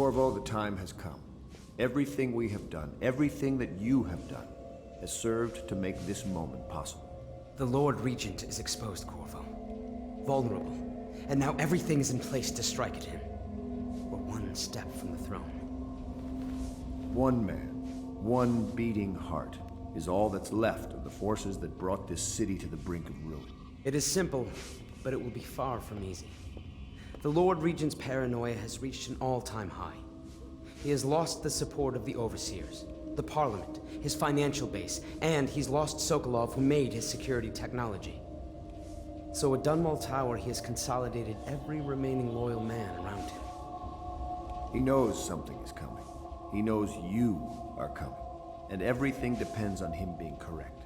Corvo, the time has come. Everything we have done, everything that you have done, has served to make this moment possible. The Lord Regent is exposed, Corvo. Vulnerable. And now everything is in place to strike at him. We're one step from the throne. One man, one beating heart, is all that's left of the forces that brought this city to the brink of ruin. It is simple, but it will be far from easy. The Lord Regent's paranoia has reached an all-time high. He has lost the support of the Overseers, the Parliament, his financial base, and he's lost Sokolov, who made his security technology. So at Dunwall Tower, he has consolidated every remaining loyal man around him. He knows something is coming. He knows you are coming. And everything depends on him being correct.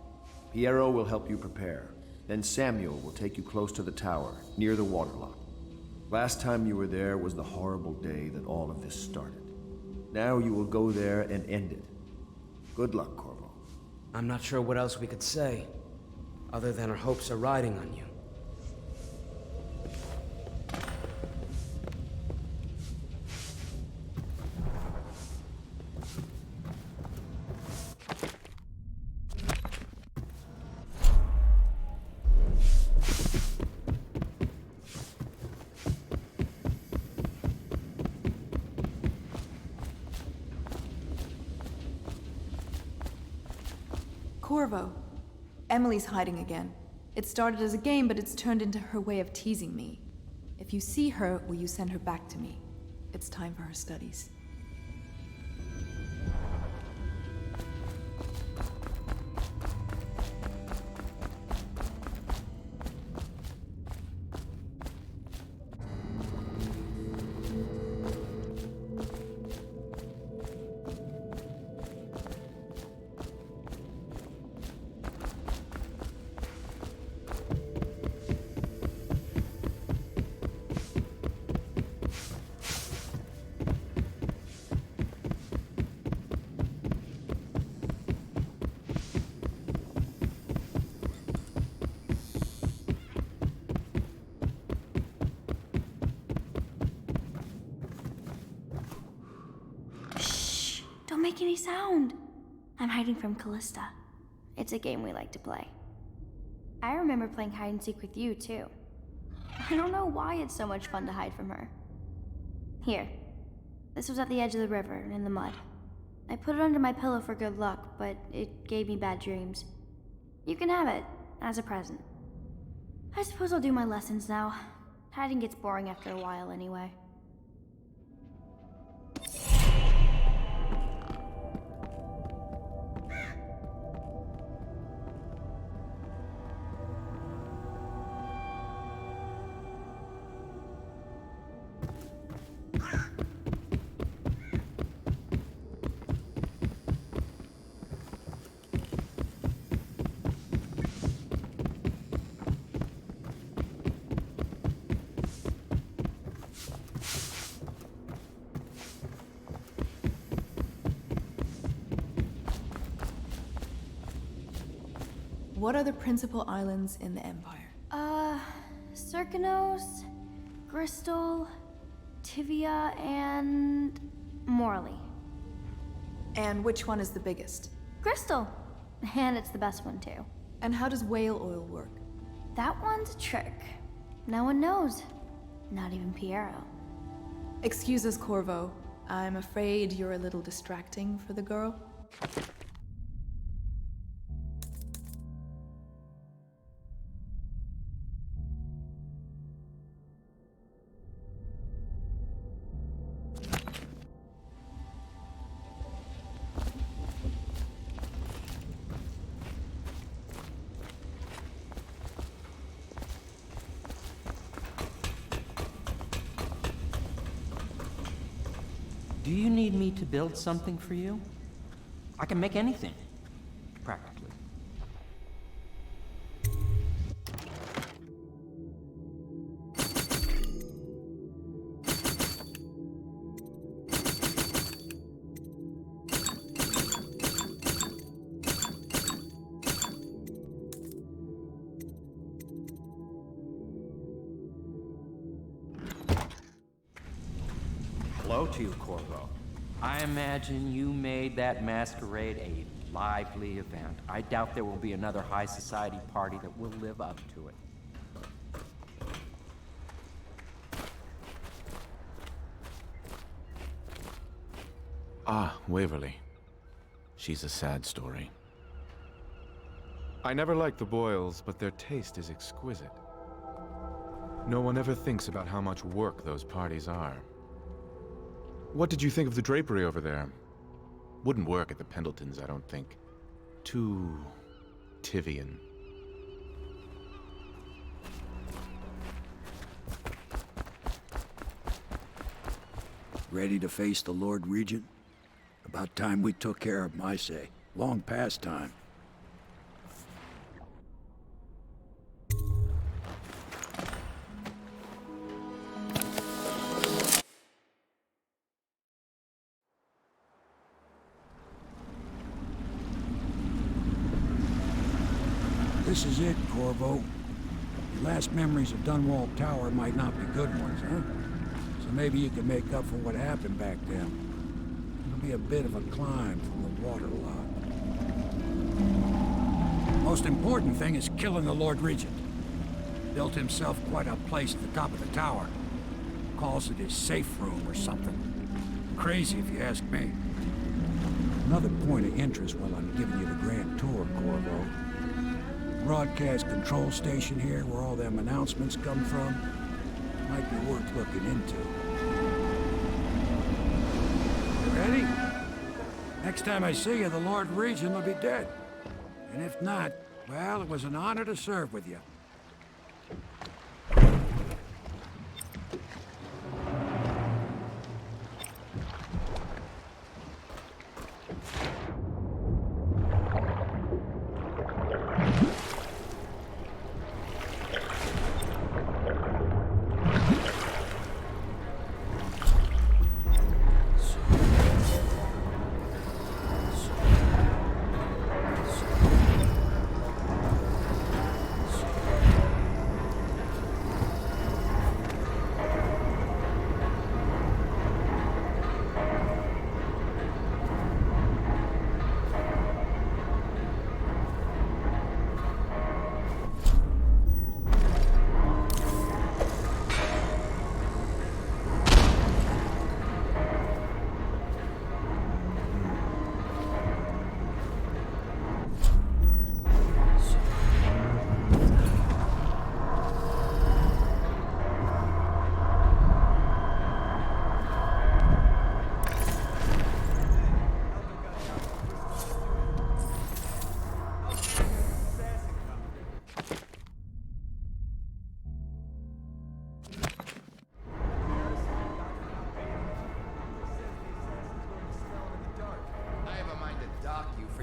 Piero will help you prepare. Then Samuel will take you close to the tower, near the waterlock. Last time you were there was the horrible day that all of this started. Now you will go there and end it. Good luck, Corvo. I'm not sure what else we could say, other than our hopes are riding on you. Corvo. Emily's hiding again. It started as a game, but it's turned into her way of teasing me. If you see her, will you send her back to me? It's time for her studies. Don't make any sound. I'm hiding from Callista. It's a game we like to play. I remember playing hide and seek with you, too. I don't know why it's so much fun to hide from her. Here. This was at the edge of the river, in the mud. I put it under my pillow for good luck, but it gave me bad dreams. You can have it, as a present. I suppose I'll do my lessons now. Hiding gets boring after a while anyway. What are the principal islands in the Empire? Circanos, Bristol, Tivia, and Morley. And which one is the biggest? Crystal! And it's the best one, too. And how does whale oil work? That one's a trick. No one knows. Not even Piero. Excuse us, Corvo. I'm afraid you're a little distracting for the girl. Do you need me to build something for you? I can make anything, practically. Hello to you, Corvo. I imagine you made that masquerade a lively event. I doubt there will be another high society party that will live up to it. Ah, Waverly. She's a sad story. I never liked the Boyles, but their taste is exquisite. No one ever thinks about how much work those parties are. What did you think of the drapery over there? Wouldn't work at the Pendletons, I don't think. Too Tivian. Ready to face the Lord Regent? About time we took care of my say. Long past time. This is it, Corvo. Your last memories of Dunwall Tower might not be good ones, huh? So maybe you can make up for what happened back then. It'll be a bit of a climb from the waterlogged. Most important thing is killing the Lord Regent. Built himself quite a place at the top of the tower. Calls it his safe room or something. Crazy if you ask me. Another point of interest while I'm giving you the grand tour, Corvo. Broadcast control station here where all them announcements come from. Might be worth looking into. You ready? Next time I see you, the Lord Regent will be dead. And if not, well, it was an honor to serve with you.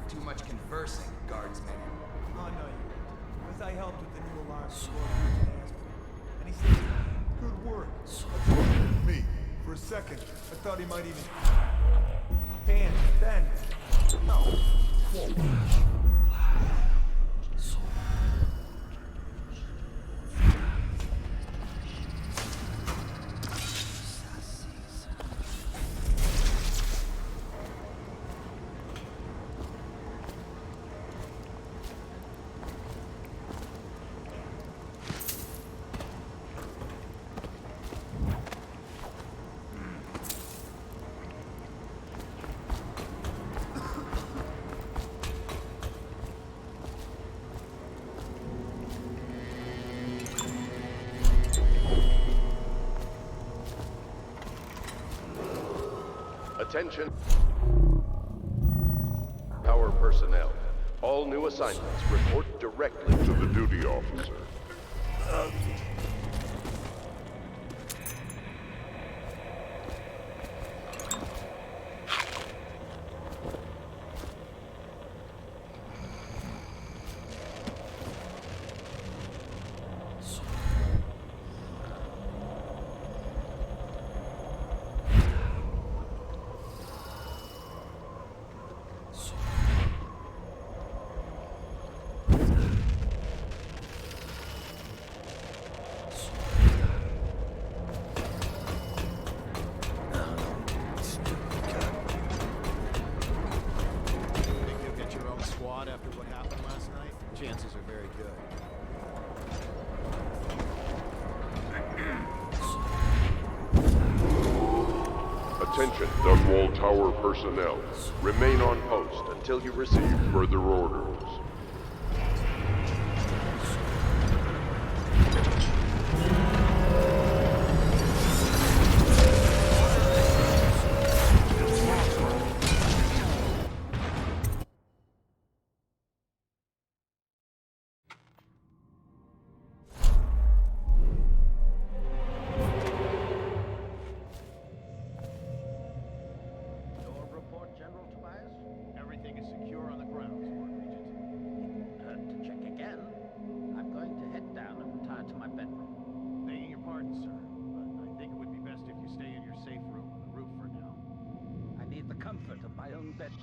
Too much conversing, guardsman. Oh, no, you won't. Because I helped with the new alarm before he asked me. And he said, good work. Me. For a second, I thought he might even... Hand, then... No. Whoa. Attention. Tower personnel. All new assignments report directly to the duty officer. Chances are very good. Attention, Dunwall Tower personnel. Remain on post until you receive further orders.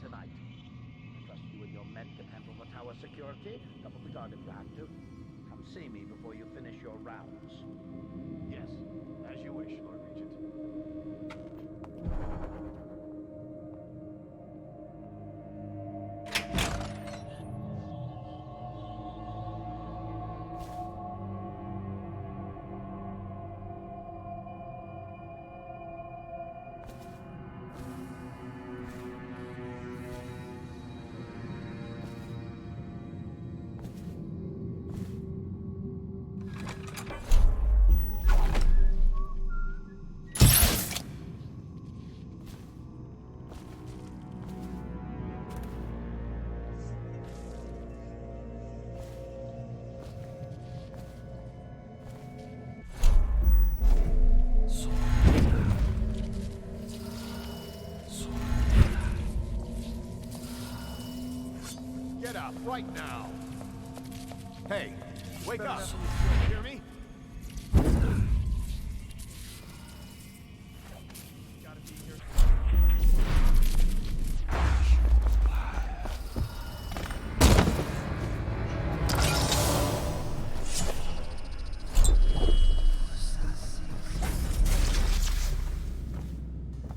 Tonight. I trust you and your men can handle the tower security. Double the guard if you have to. Come see me before you finish your rounds. Yes, as you wish, Lord Regent. Get up, right now! Hey, wake up! You hear me? Gotta be here.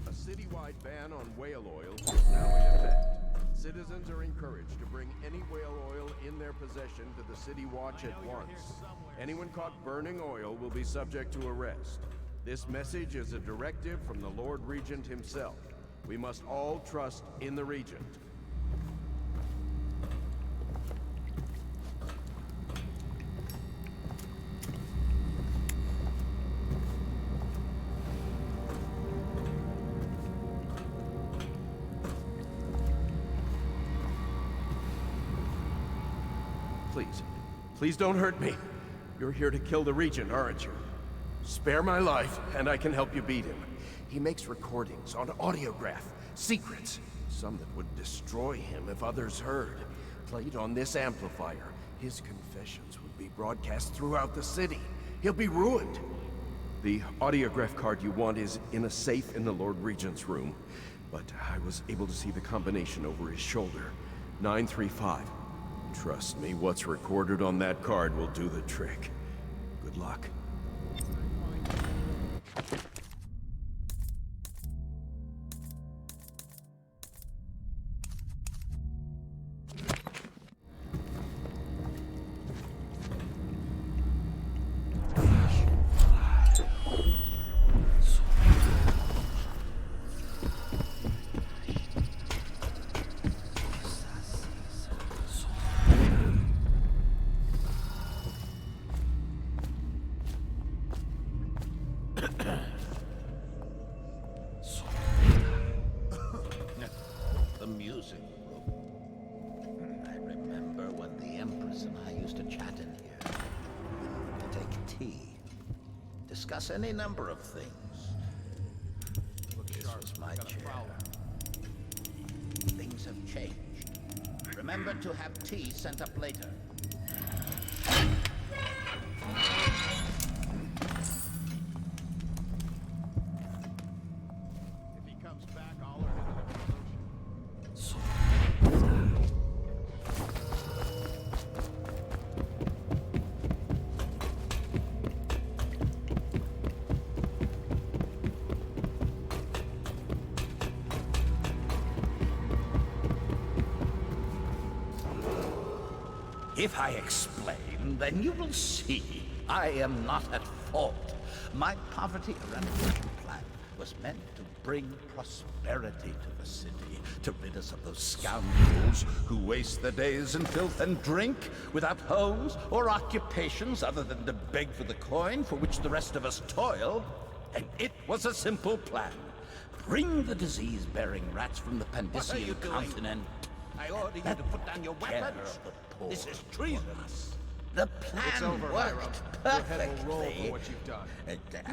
A citywide ban on whale oil is now in effect. Citizens are encouraged to bring any whale oil in their possession to the City Watch at once. Anyone caught burning oil will be subject to arrest. This message is a directive from the Lord Regent himself. We must all trust in the Regent. Please don't hurt me. You're here to kill the Regent, aren't you? Spare my life, and I can help you beat him. He makes recordings on audiograph, secrets, some that would destroy him if others heard. Played on this amplifier, his confessions would be broadcast throughout the city. He'll be ruined. The audiograph card you want is in a safe in the Lord Regent's room, but I was able to see the combination over his shoulder. 935. Trust me, what's recorded on that card will do the trick. Good luck. discuss any number of things. This was my chair. Things have changed. Remember to have tea sent up later. If he comes back, I'll earn another promotion. If I explain, then you will see I am not at fault. My poverty eradication plan was meant to bring prosperity to the city, to rid us of those scoundrels who waste their days in filth and drink, without homes or occupations other than to beg for the coin for which the rest of us toil. And it was a simple plan. Bring the disease-bearing rats from the Pandician continent. I order you to put down your weapons. This is treasonous. The plan It's over, worked Hiram. Your head will roll perfectly. for what you've done.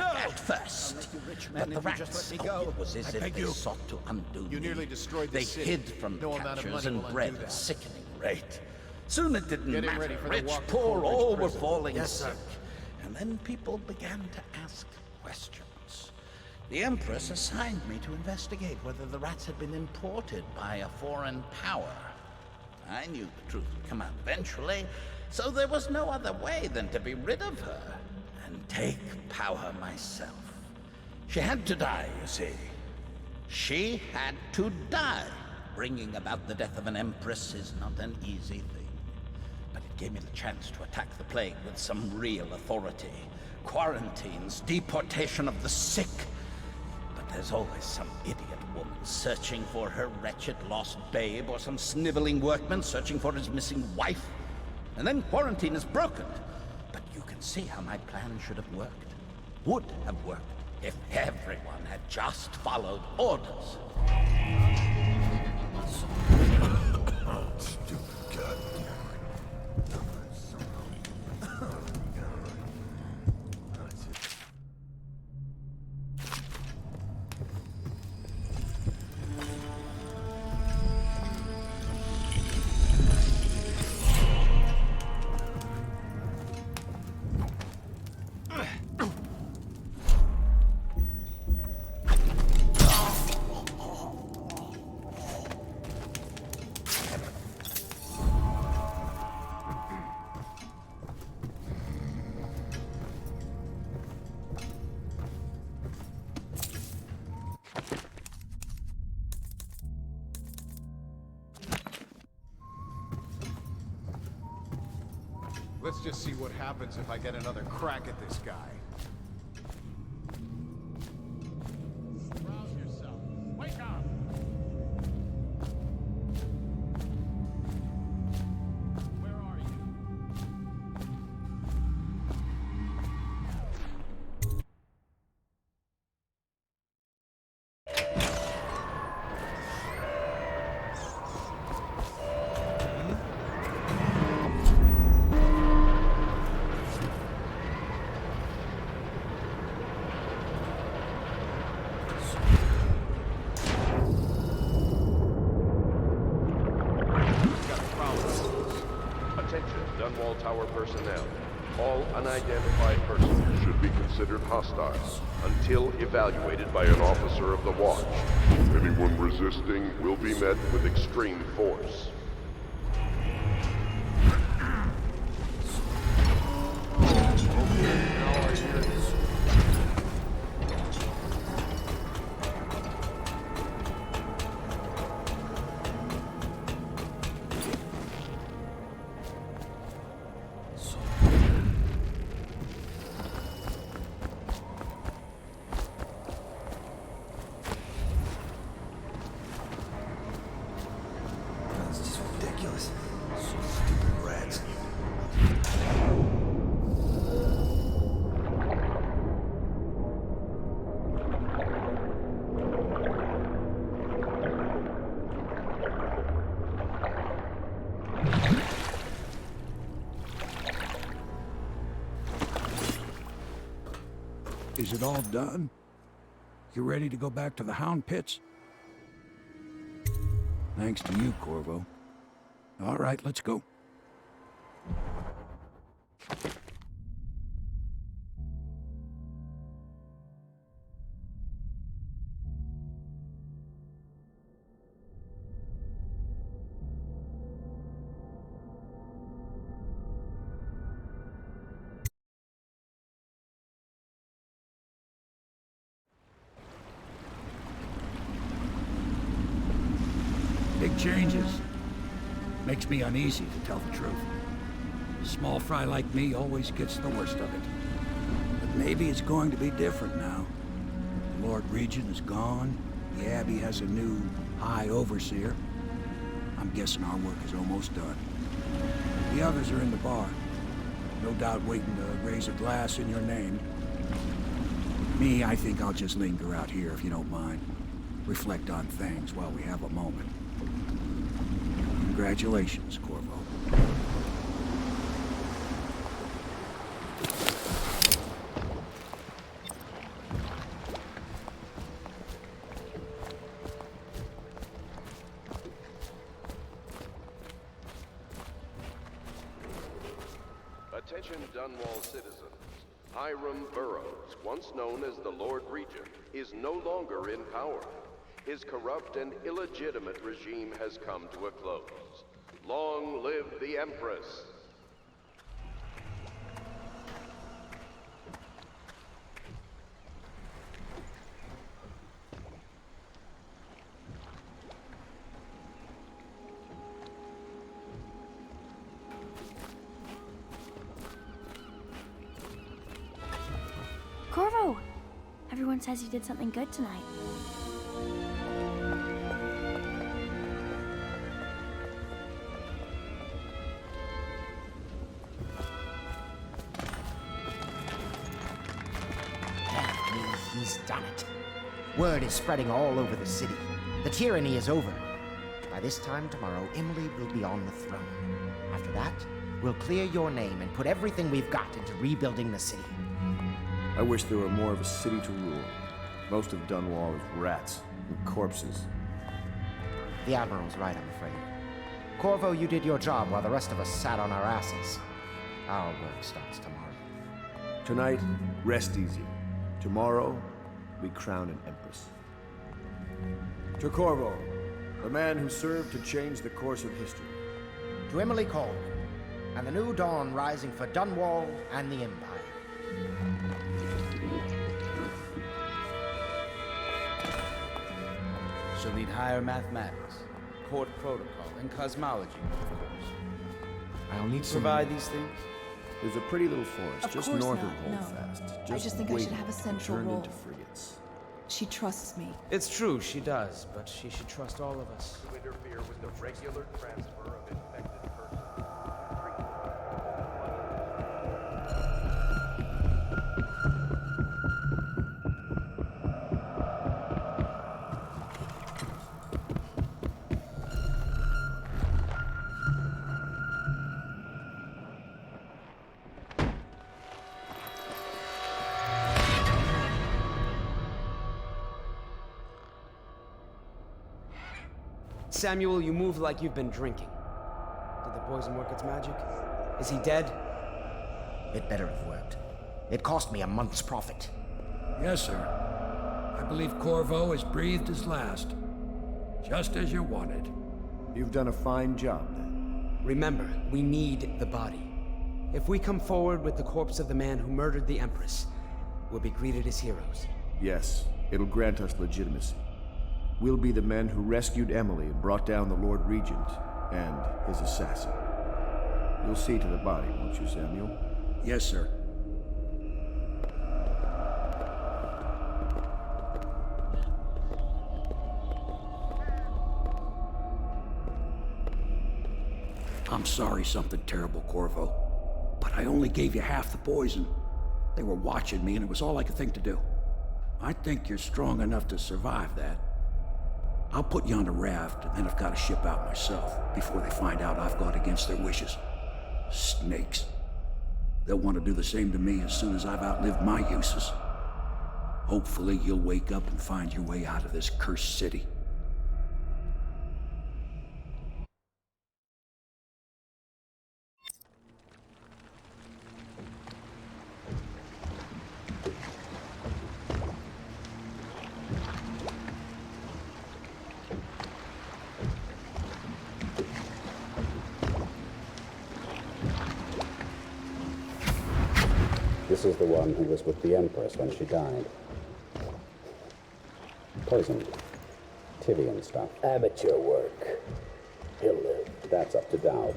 At first, but the rats, it was as if they sought to undo You me. nearly destroyed the They city. hid from No the amount of captures money and will bred undo a that. sickening rate. Soon it didn't Getting matter. ready for the Rich, walk to poor, Coleridge all were prison. falling Yes, sick. sir. And then people began to ask questions. The Empress assigned me to investigate whether the rats had been imported by a foreign power. I knew the truth would come out eventually, so there was no other way than to be rid of her and take power myself. She had to die, you see. She had to die. Bringing about the death of an empress is not an easy thing. But it gave me the chance to attack the plague with some real authority. Quarantines, deportation of the sick. But there's always some idiot woman searching for her wretched lost babe, or some sniveling workman searching for his missing wife. And then quarantine is broken. But you can see how my plan should have worked. Would have worked if everyone had just followed orders. Stupid goddamn. Let's just see what happens if I get another crack at this guy. Rouse yourself. Wake up! Where are you? Attention, Dunwall Tower personnel. All unidentified persons should be considered hostile until evaluated by an officer of the watch. Anyone resisting will be met with extreme force. Let's just Is it all done? You ready to go back to the Hound Pits? Thanks to you, Corvo. All right, let's go. Big changes. Makes me uneasy, to tell the truth. A small fry like me always gets the worst of it. But maybe it's going to be different now. The Lord Regent is gone. The Abbey has a new High Overseer. I'm guessing our work is almost done. The others are in the bar. No doubt waiting to raise a glass in your name. Me, I think I'll just linger out here, if you don't mind. Reflect on things while we have a moment. Congratulations, Corvo. Attention Dunwall citizens. Hiram Burroughs, once known as the Lord Regent, is no longer in power. His corrupt and illegitimate regime has come to a close. Long live the Empress! Corvo! Everyone says you did something good tonight. He's done it. Word is spreading all over the city. The tyranny is over. By this time tomorrow, Emily will be on the throne. After that, we'll clear your name and put everything we've got into rebuilding the city. I wish there were more of a city to rule. Most of Dunwall is rats and corpses. The Admiral's right, I'm afraid. Corvo, you did your job while the rest of us sat on our asses. Our work starts tomorrow. Tonight, rest easy. Tomorrow, we crown an empress. To Corvo, the man who served to change the course of history. To Emily Colwyn, and the new dawn rising for Dunwall and the Empire. She'll need higher mathematics, court protocol, and cosmology, of course. I'll need some... Provide these things? There's a pretty little forest Of just course north not, of no. Holdfast. I just think I should have a central turned role. into frigates. She trusts me. It's true, she does, but she should trust all of us. To interfere with the regular transfer of infected persons. Samuel, you move like you've been drinking. Did the poison work its magic? Is he dead? It better have worked. It cost me a month's profit. Yes, sir. I believe Corvo has breathed his last. Just as you wanted. You've done a fine job, then. Remember, we need the body. If we come forward with the corpse of the man who murdered the Empress, we'll be greeted as heroes. Yes, it'll grant us legitimacy. We'll be the men who rescued Emily and brought down the Lord Regent and his assassin. You'll see to the body, won't you, Samuel? Yes, sir. I'm sorry something terrible, Corvo. But I only gave you half the poison. They were watching me and it was all I could think to do. I think you're strong enough to survive that. I'll put you on a raft, and then I've got to ship out myself before they find out I've gone against their wishes. Snakes. They'll want to do the same to me as soon as I've outlived my uses. Hopefully you'll wake up and find your way out of this cursed city. This is the one who was with the Empress when she died. Poisoned. Tivian stuff. Amateur work. He'll live. That's up to Dowd.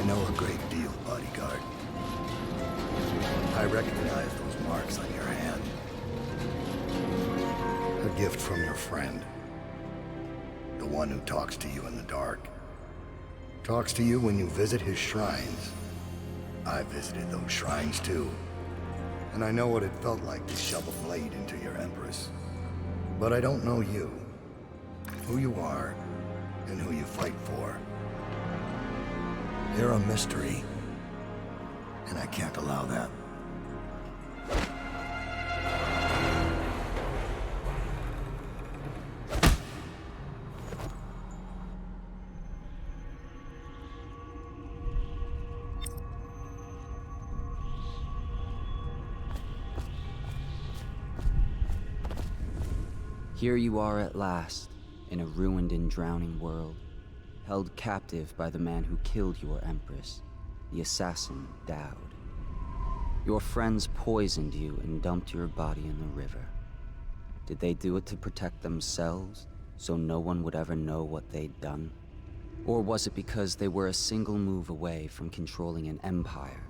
I know a great deal, bodyguard. I recognize those marks on your hand. A gift from your friend. The one who talks to you in the dark. Talks to you when you visit his shrines. I visited those shrines too. And I know what it felt like to shove a blade into your Empress. But I don't know you. Who you are, and who you fight for. You're a mystery, and I can't allow that. Here you are at last, in a ruined and drowning world. Held captive by the man who killed your Empress, the assassin Dowd. Your friends poisoned you and dumped your body in the river. Did they do it to protect themselves, so no one would ever know what they'd done? Or was it because they were a single move away from controlling an empire,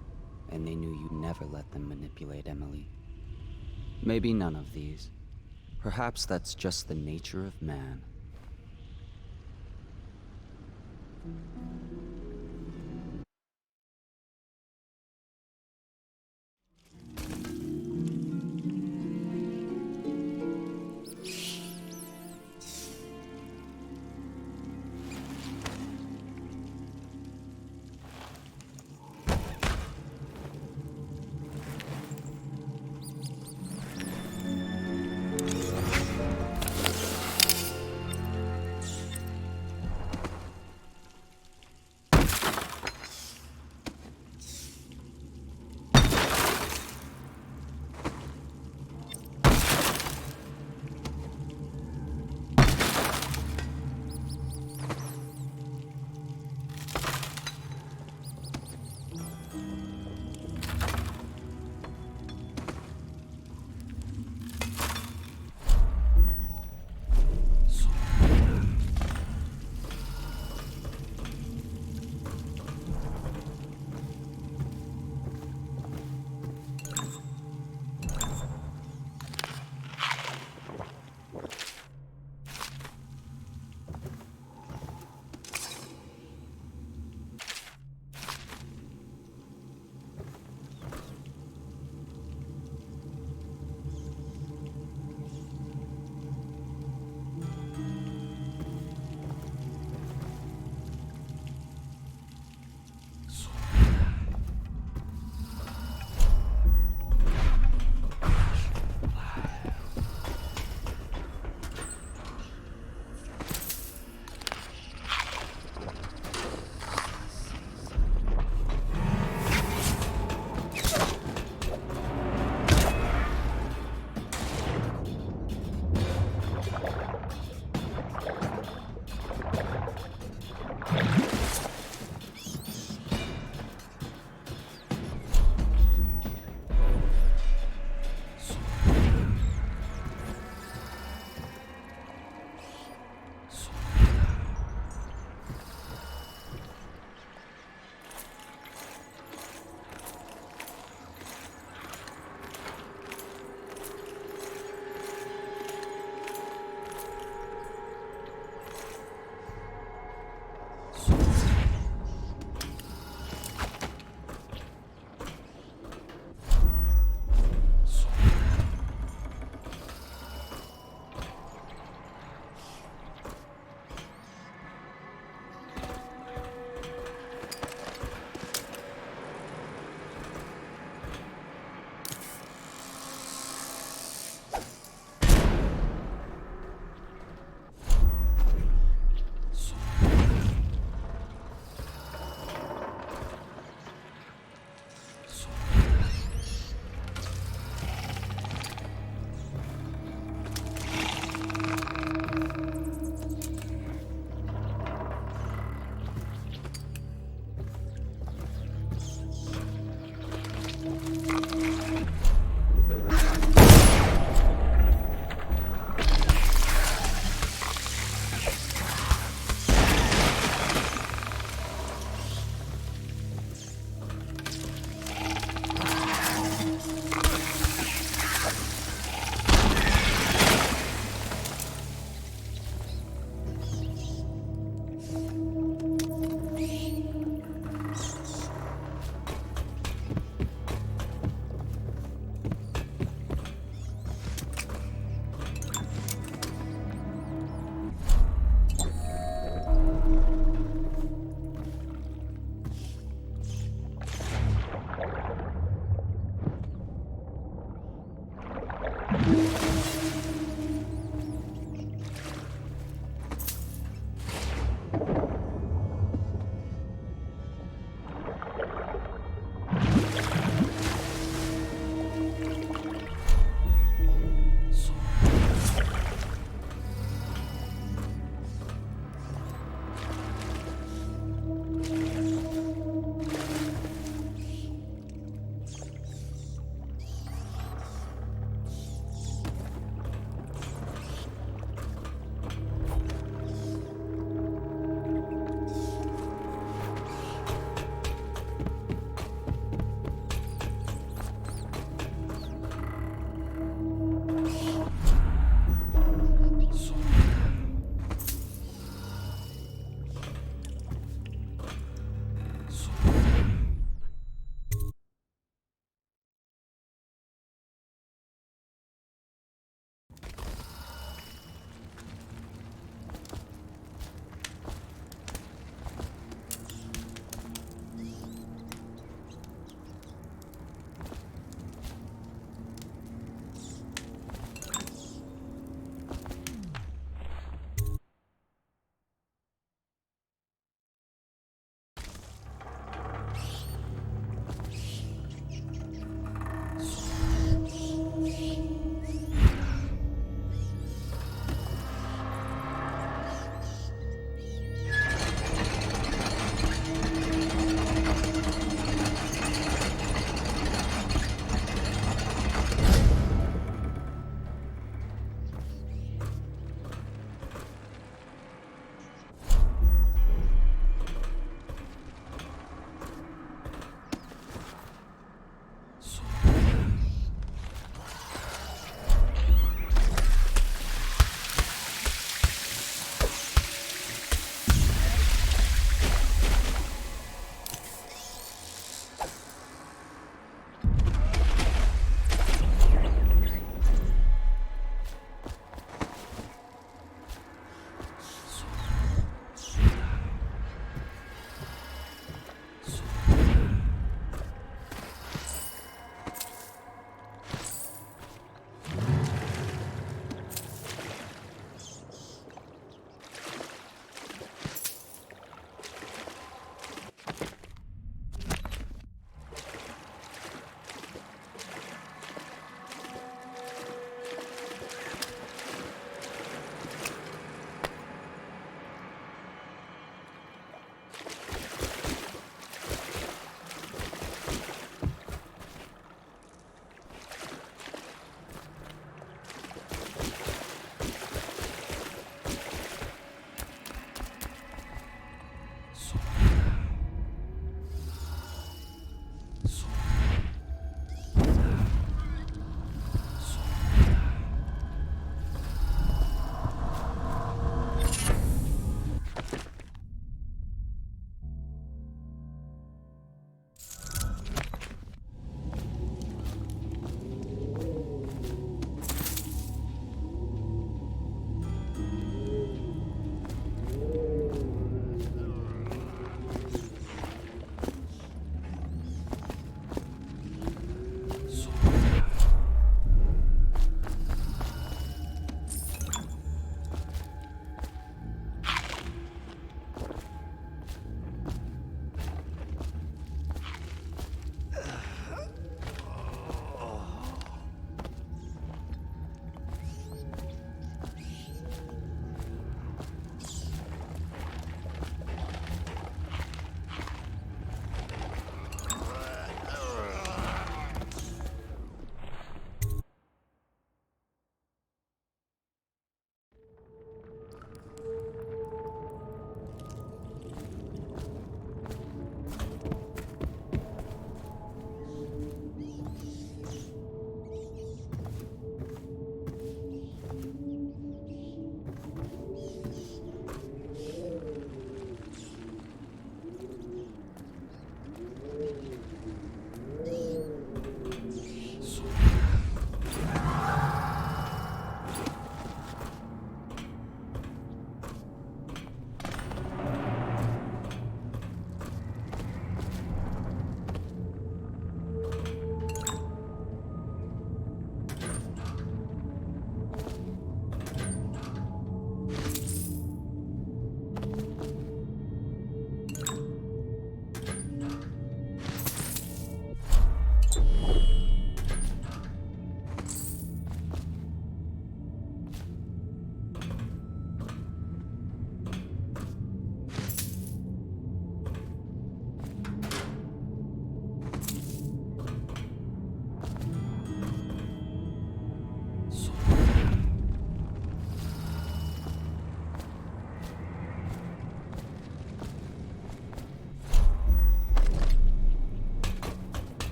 and they knew you'd never let them manipulate Emily? Maybe none of these. Perhaps that's just the nature of man.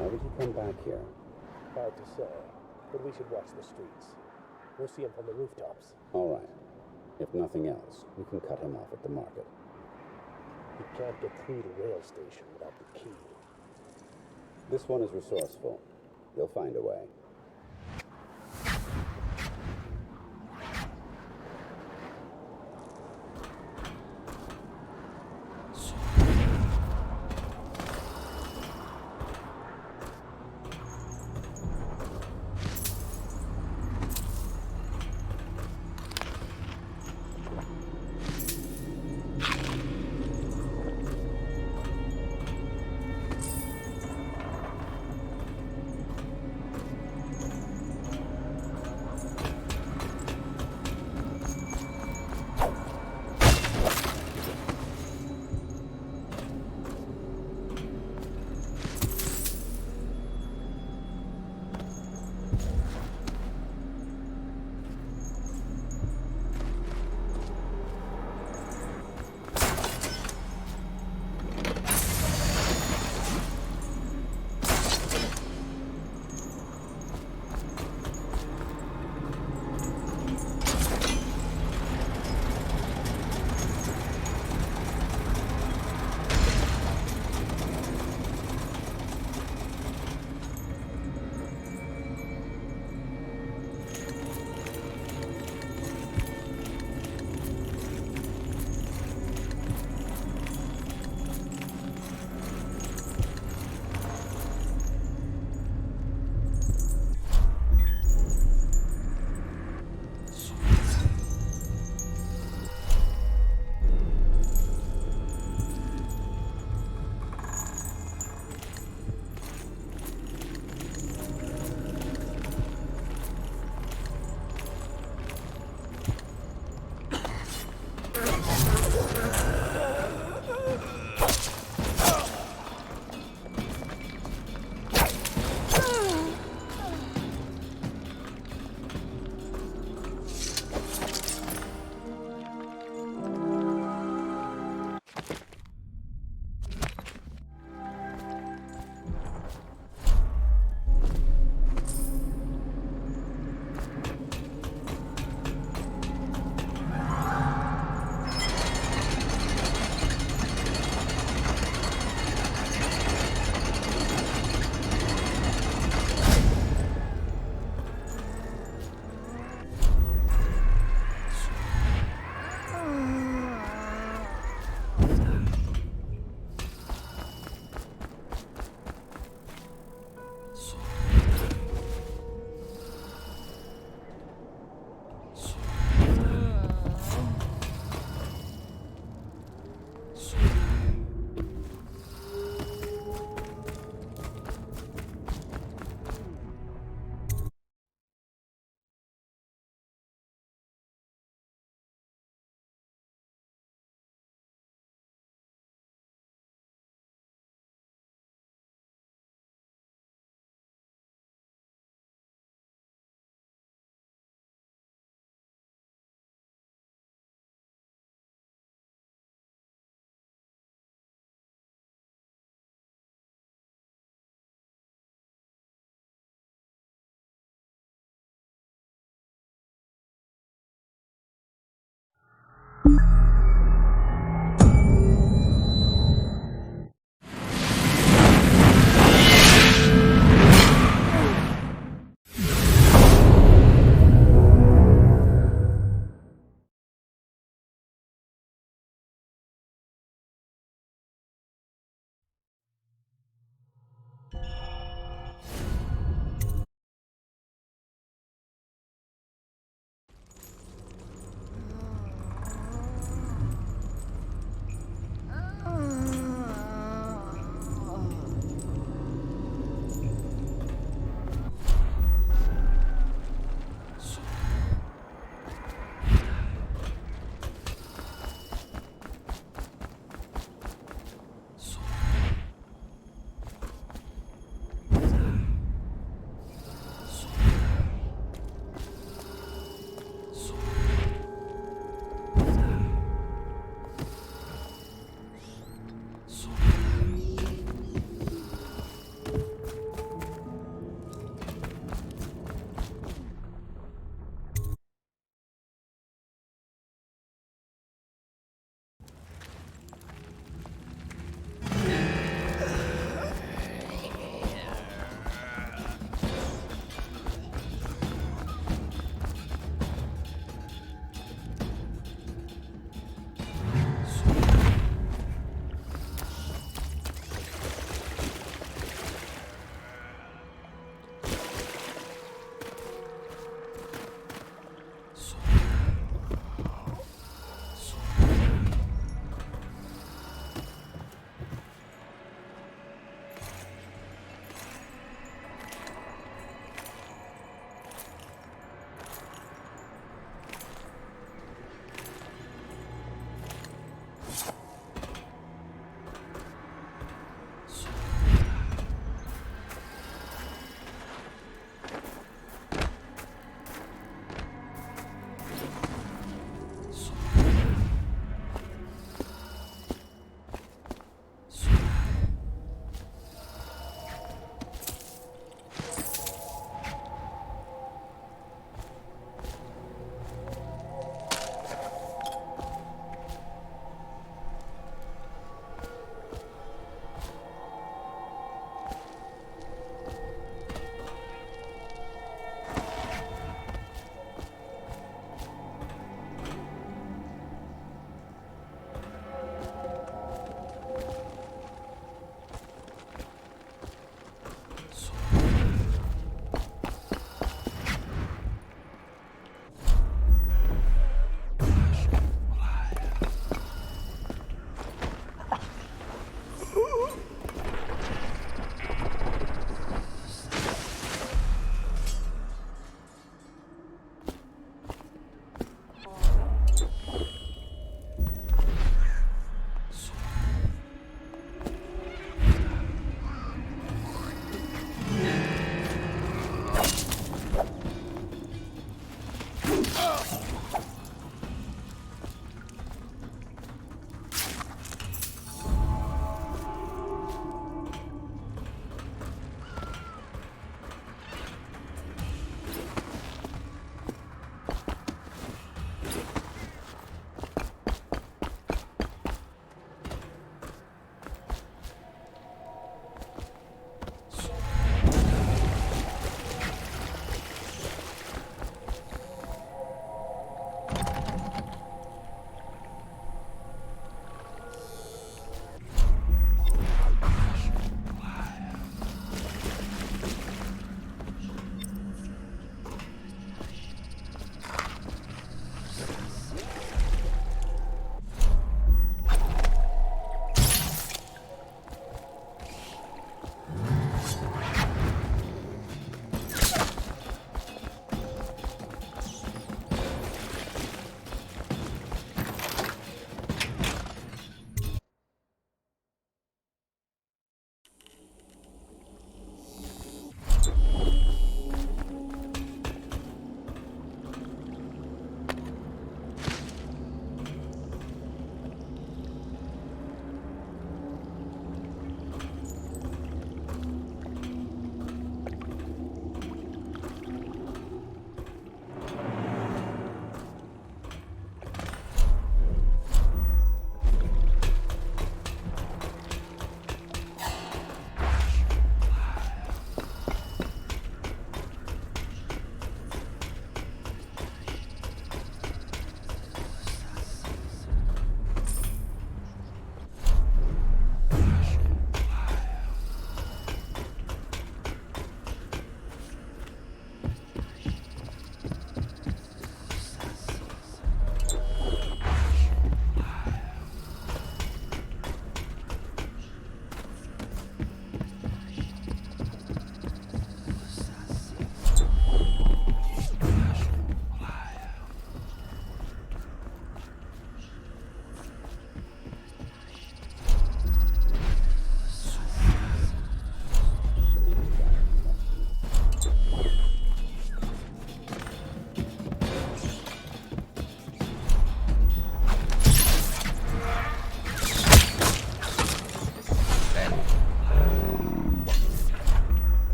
Why would he come back here? Hard to say, but we should watch the streets. We'll see him from the rooftops. All right. If nothing else, we can cut him off at the market. He can't get through the rail station without the key. This one is resourceful. He'll find a way.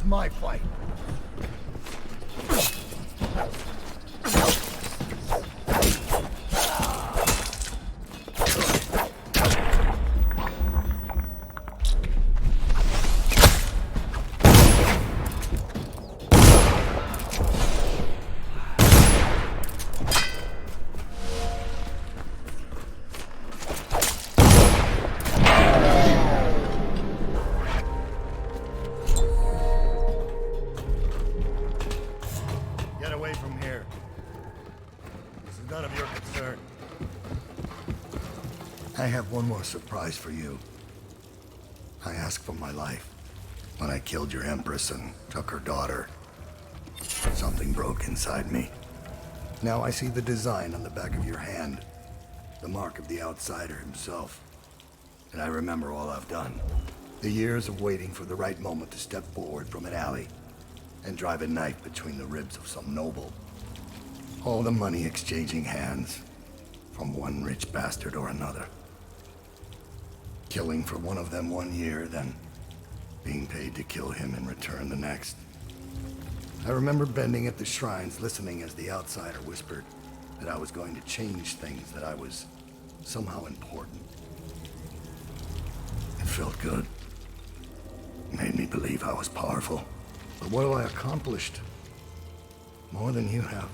my fight. Get away from here. This is none of your concern. I have one more surprise for you. I asked for my life when I killed your Empress and took her daughter. Something broke inside me. Now I see the design on the back of your hand. The mark of the outsider himself. And I remember all I've done. The years of waiting for the right moment to step forward from an alley and drive a knife between the ribs of some noble. All the money exchanging hands from one rich bastard or another. Killing for one of them 1 year, then being paid to kill him in return the next. I remember bending at the shrines, listening as the outsider whispered that I was going to change things, that I was somehow important. It felt good. Made me believe I was powerful. But what have I accomplished? More than you have,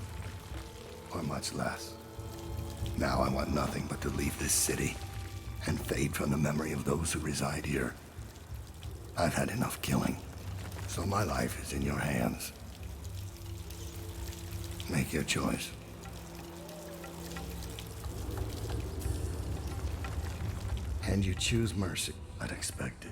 or much less. Now I want nothing but to leave this city and fade from the memory of those who reside here. I've had enough killing, so my life is in your hands. Make your choice. And you choose mercy. I'd expect it.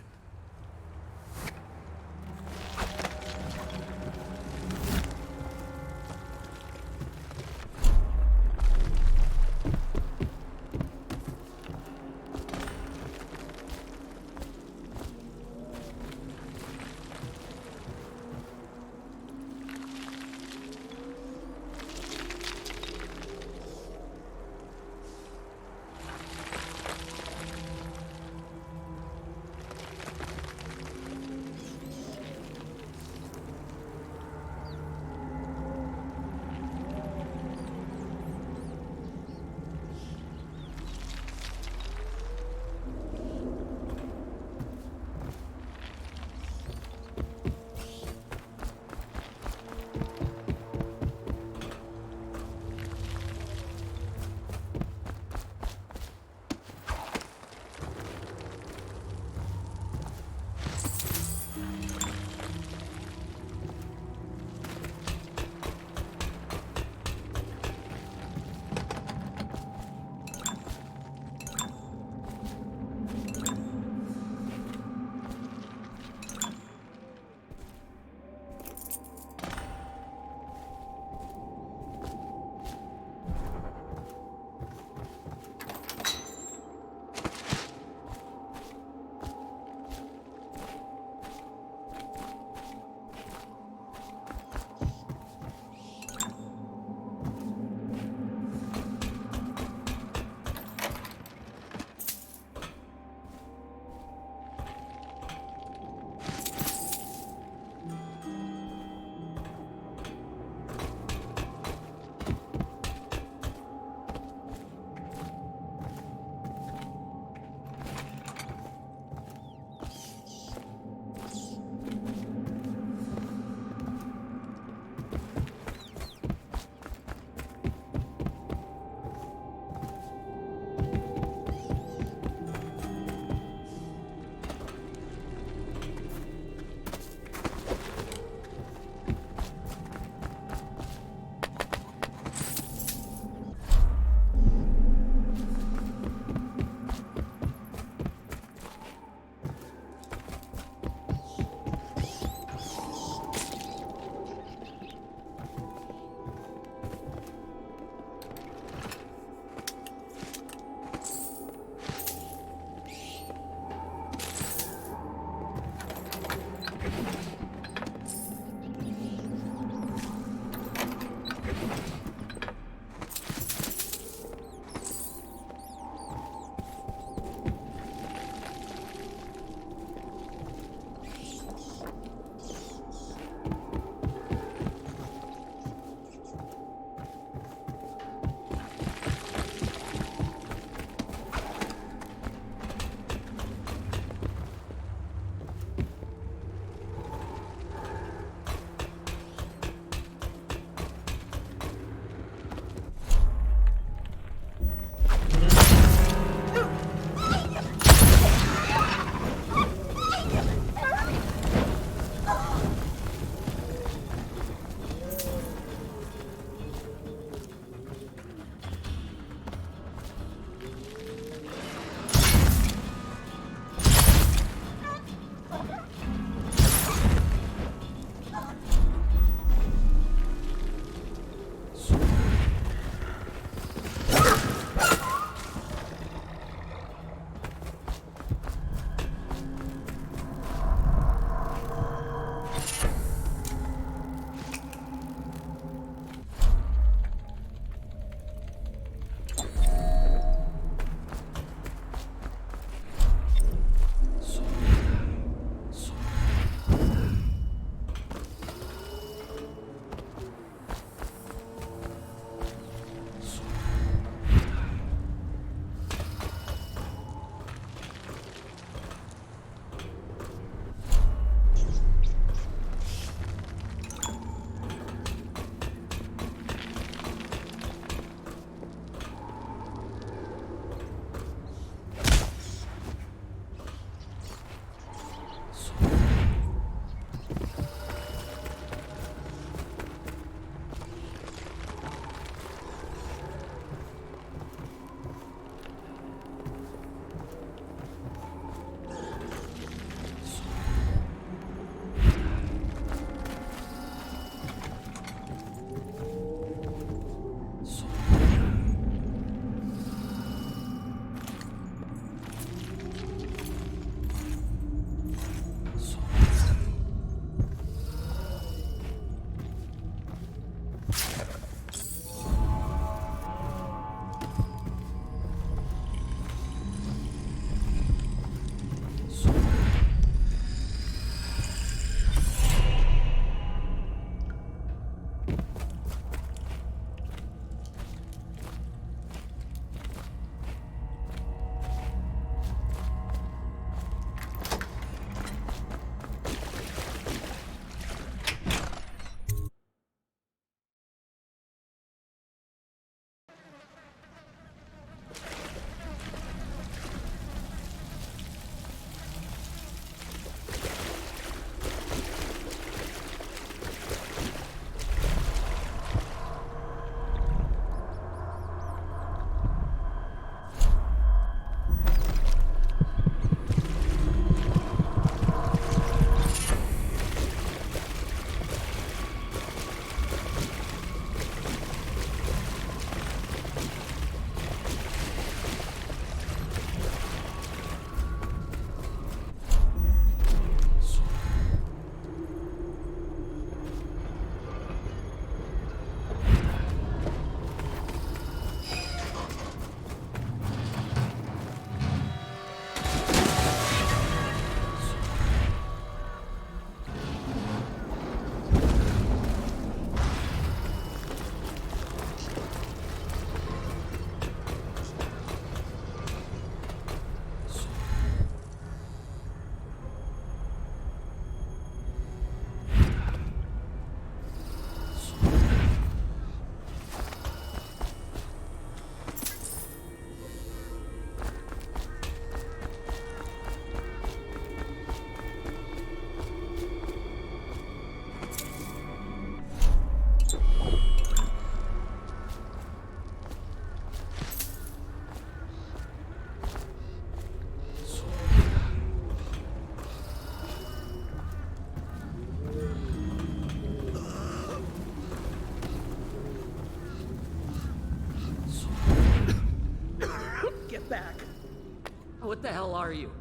are you?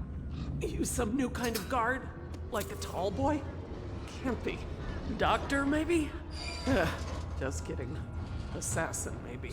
You some new kind of guard? Like a tall boy? Can't be. Doctor, maybe? Just kidding. Assassin, maybe.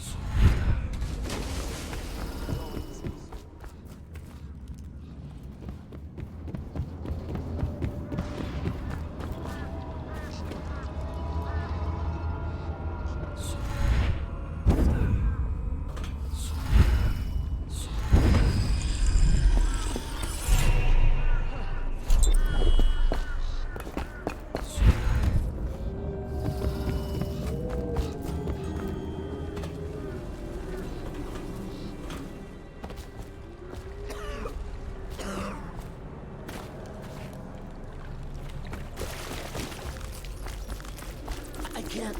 I can't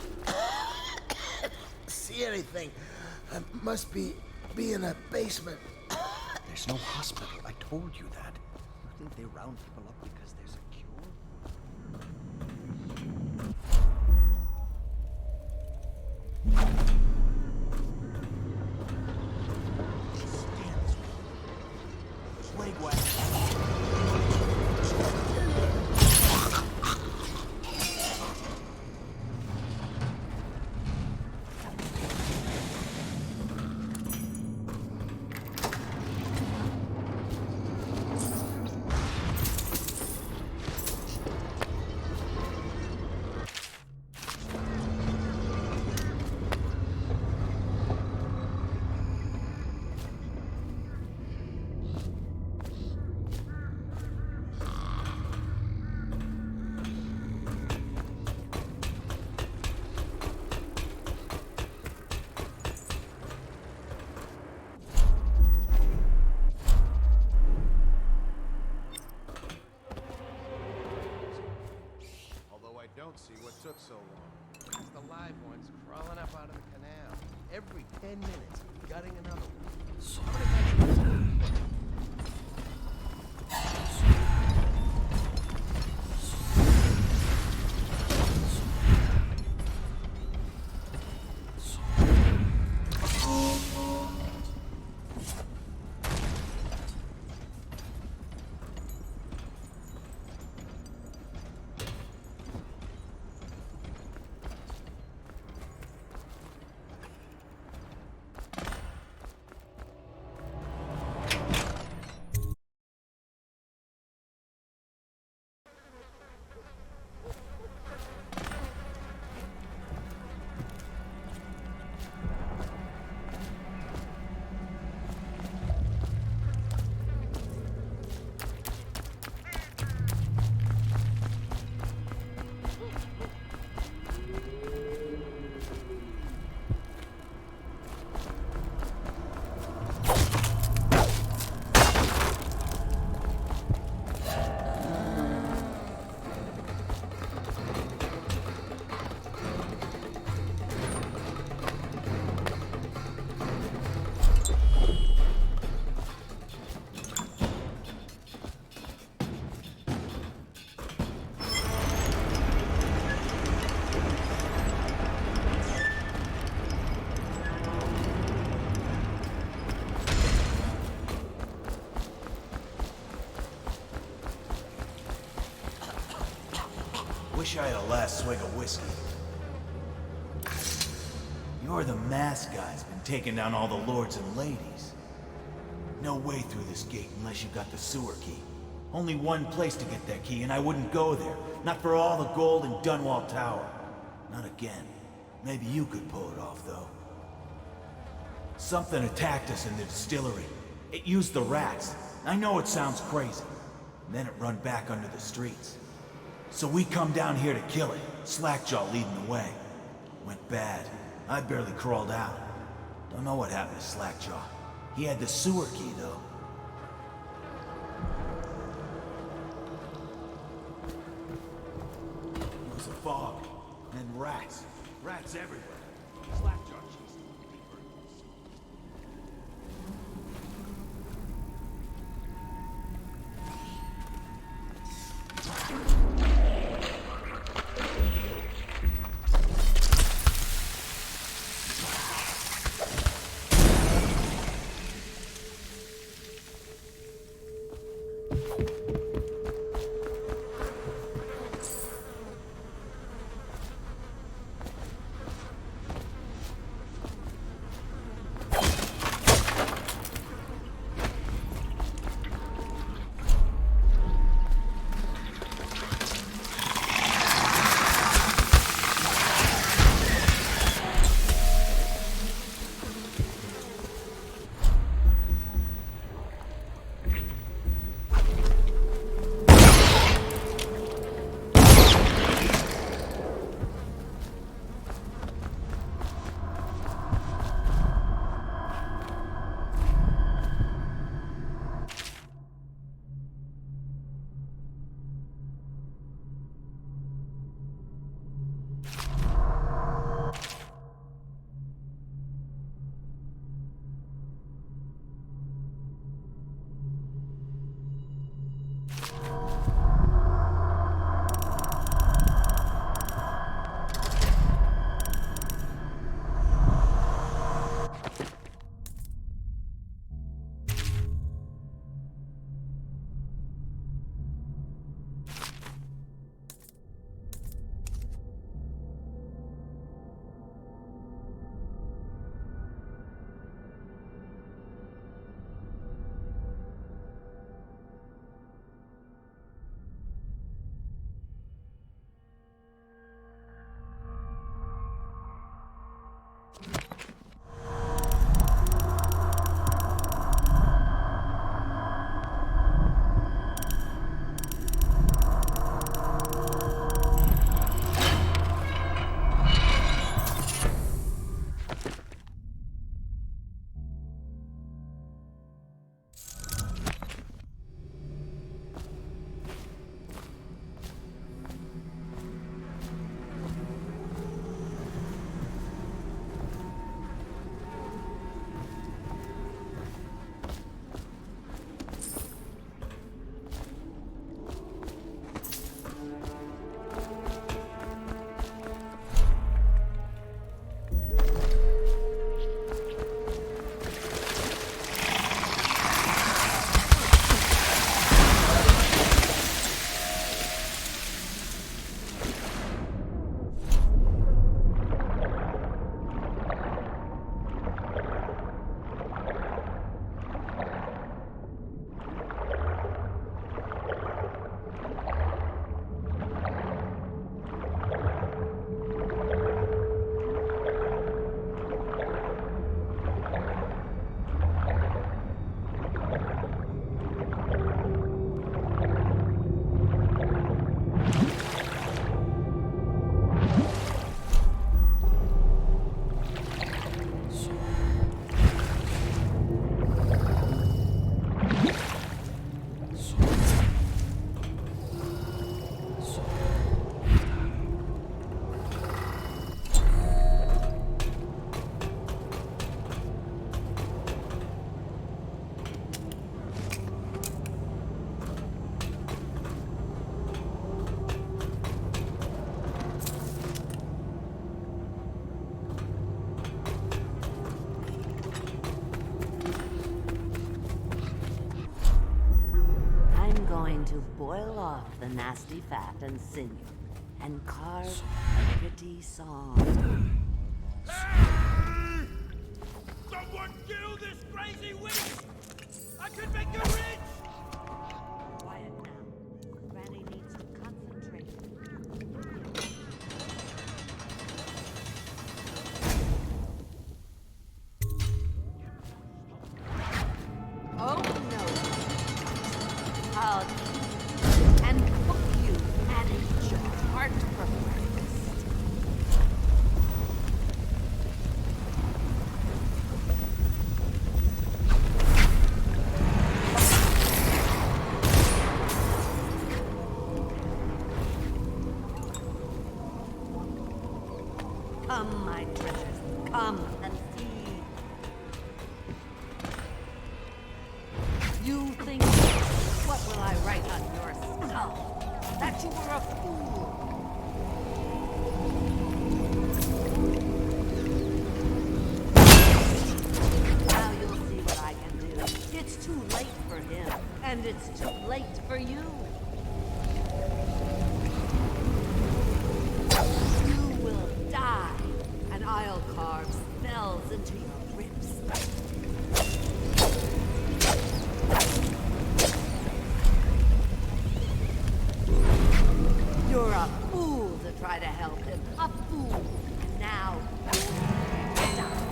see anything. I must be in a basement. There's no hospital. I told you that. You think they round people up because there's a cure? Plague wagon. Don't see what took so long. It's the live ones crawling up out of the canal. Every 10 minutes, gutting another one. How many times? Wish I had a last swig of whiskey. You're the masked guy's been taking down all the lords and ladies. No way through this gate unless you got the sewer key. Only one place to get that key, and I wouldn't go there. Not for all the gold in Dunwall Tower. Not again. Maybe you could pull it off, though. Something attacked us in the distillery. It used the rats. I know it sounds crazy. And then it run back under the streets. So we come down here to kill it. Slackjaw leading the way. Went bad. I barely crawled out. Don't know what happened to Slackjaw. He had the sewer key, though. It was a fog. And rats. Rats everywhere. Slackjaw chased them. To boil off the nasty fat and sinew and carve a pretty song. Hey! Someone kill this crazy witch! I could make you rich! Quiet now. Granny needs to concentrate. Oh no! I'll and cook you and eat your heart for breakfast. Come, my treasures, come and feed. You think, what will I write on your skull? That you were a fool. Now you'll see what I can do. It's too late for him, and it's It's too late for you. You will die, and I'll carve spells into your ribs. You're a fool to try to help him. A fool. And now you'll die.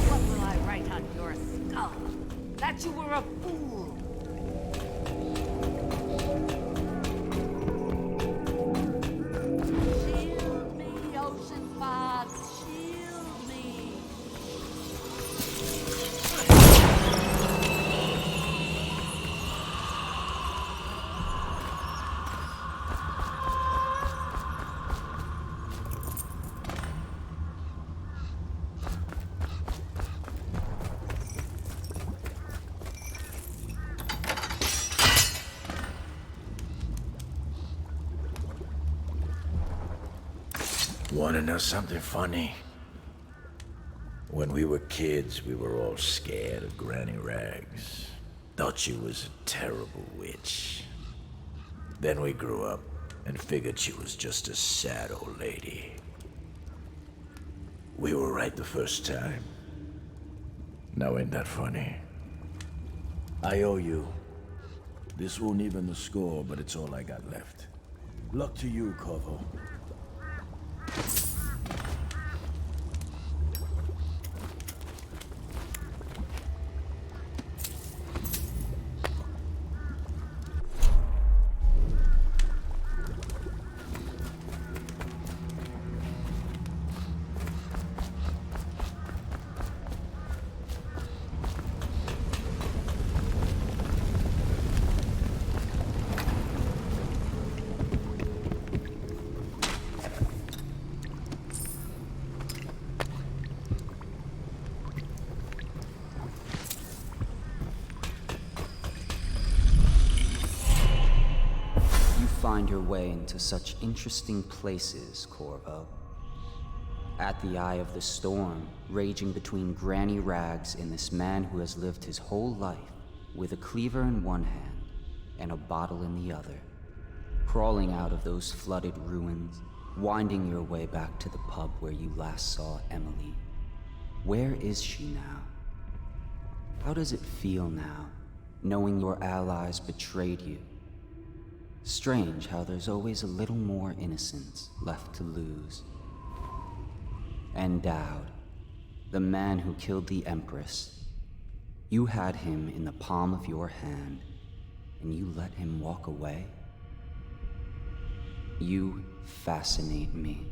What will I write on your skull? That you were a fool. Shield me, ocean fox. Shield me. Wanna know something funny? When we were kids, we were all scared of Granny Rags. Thought she was a terrible witch. Then we grew up and figured she was just a sad old lady. We were right the first time. Now ain't that funny? I owe you. This won't even the score, but it's all I got left. Luck to you, Corvo. Find your way into such interesting places, Corvo. At the eye of the storm, raging between Granny Rags and this man who has lived his whole life with a cleaver in one hand and a bottle in the other. Crawling out of those flooded ruins, winding your way back to the pub where you last saw Emily. Where is she now? How does it feel now, knowing your allies betrayed you? Strange how there's always a little more innocence left to lose. And Dowd, the man who killed the Empress. You had him in the palm of your hand, and you let him walk away? You fascinate me.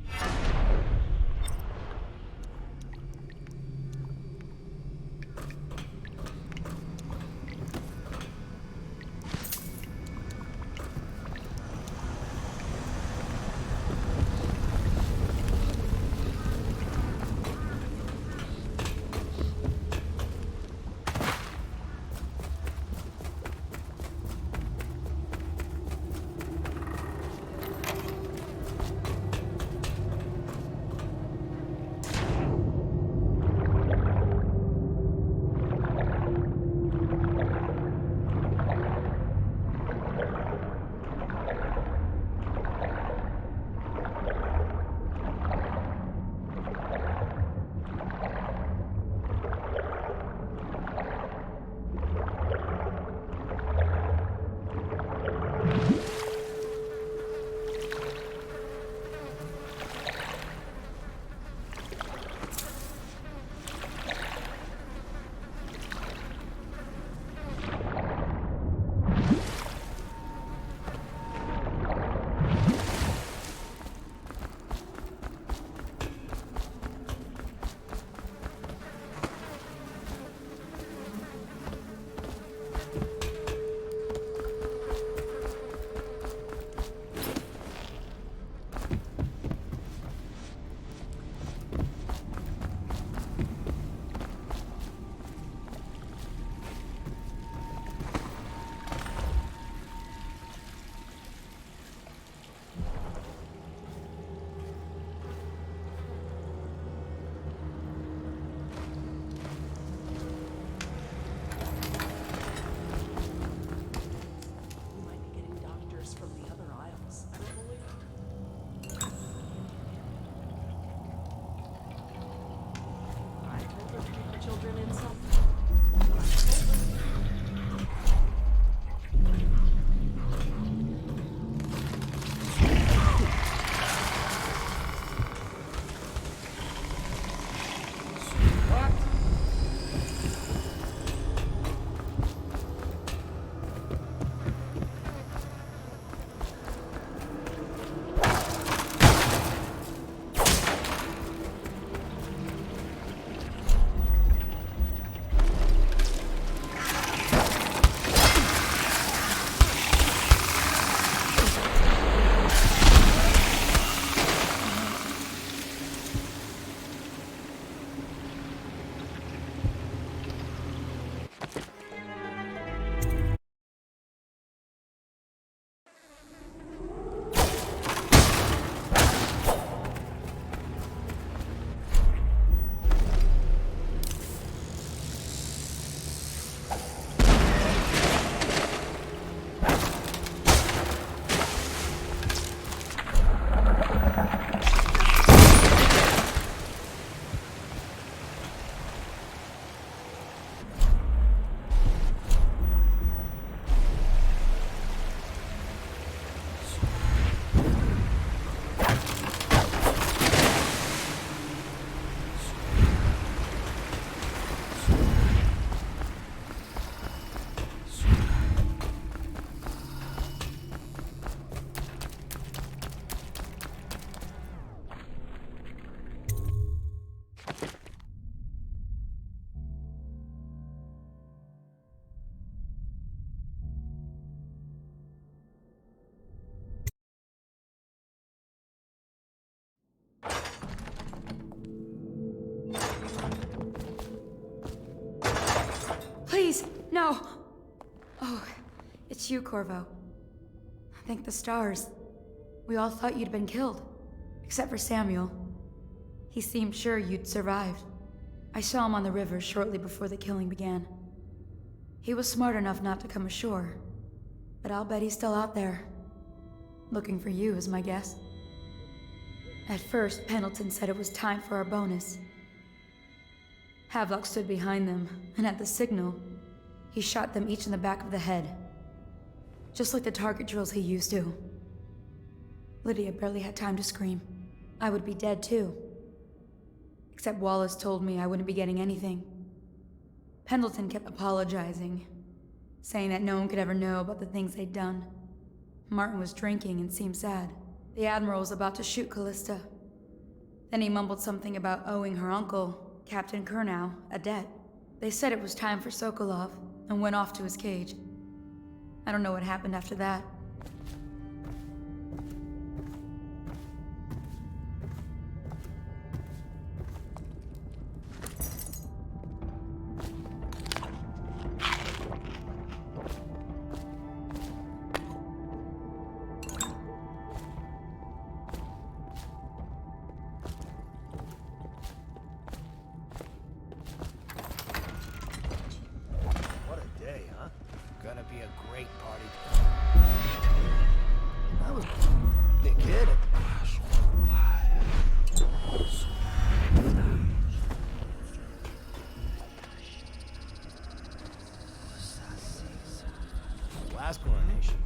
No! Oh, it's you, Corvo. Thank the stars. We all thought you'd been killed. Except for Samuel. He seemed sure you'd survived. I saw him on the river shortly before the killing began. He was smart enough not to come ashore. But I'll bet he's still out there. Looking for you, is my guess. At first, Pendleton said it was time for our bonus. Havelock stood behind them, and at the signal, he shot them each in the back of the head. Just like the target drills he used to. Lydia barely had time to scream. I would be dead too. Except Wallace told me I wouldn't be getting anything. Pendleton kept apologizing, saying that no one could ever know about the things they'd done. Martin was drinking and seemed sad. The Admiral was about to shoot Callista. Then he mumbled something about owing her uncle, Captain Kurnow, a debt. They said it was time for Sokolov, and went off to his cage. I don't know what happened after that. What a day, huh? Gonna be a great party. I was a kid. Last coronation.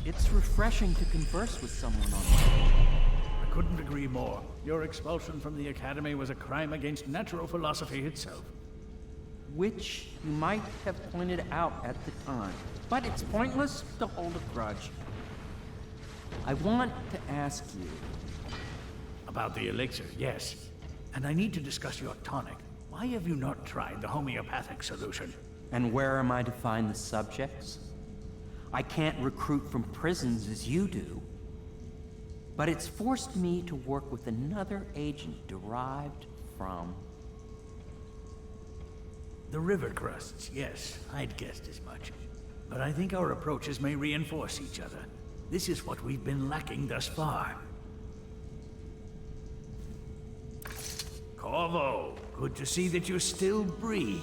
It's refreshing to converse with someone on I couldn't agree more. Your expulsion from the Academy was a crime against natural philosophy itself. which you might have pointed out at the time. But it's pointless to hold a grudge. I want to ask you... About the elixir, yes. And I need to discuss your tonic. Why have you not tried the homeopathic solution? And where am I to find the subjects? I can't recruit from prisons as you do. But it's forced me to work with another agent derived from... The river crusts, yes. I'd guessed as much. But I think our approaches may reinforce each other. This is what we've been lacking thus far. Corvo, good to see that you still breathe.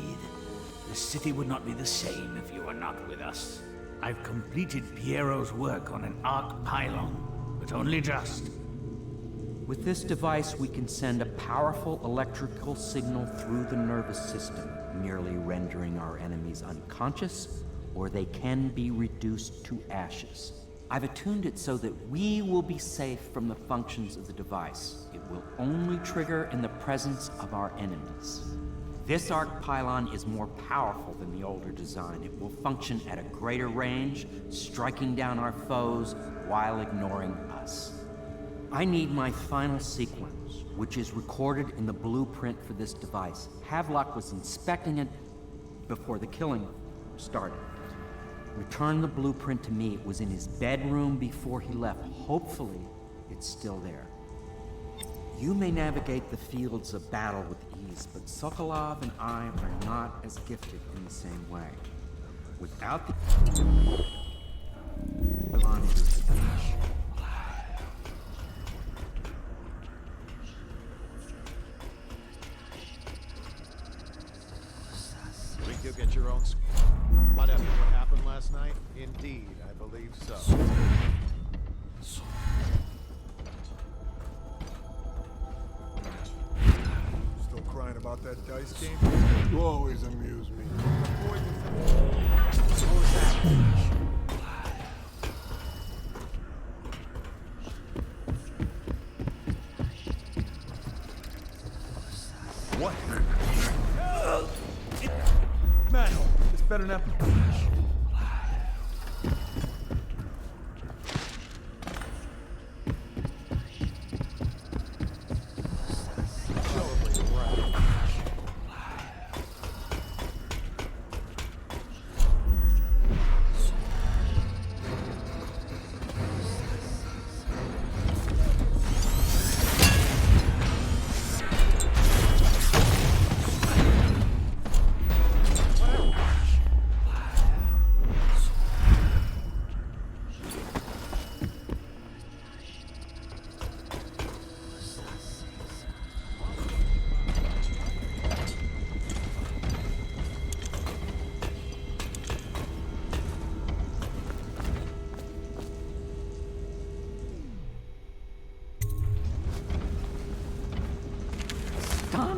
The city would not be the same if you were not with us. I've completed Piero's work on an arc pylon, but only just. With this device, we can send a powerful electrical signal through the nervous system, merely rendering our enemies unconscious, or they can be reduced to ashes. I've attuned it so that we will be safe from the functions of the device. It will only trigger in the presence of our enemies. This arc pylon is more powerful than the older design. It will function at a greater range, striking down our foes while ignoring us. I need my final sequence, which is recorded in the blueprint for this device. Havelock was inspecting it before the killing started. Return the blueprint to me. It was in his bedroom before he left. Hopefully, it's still there. You may navigate the fields of battle with ease, but Sokolov and I are not as gifted in the same way. Without the... Think you'll get your own spot after what happened last night? Indeed, I believe so. Still crying about that dice game? You always amuse me. What? Man, it's better not.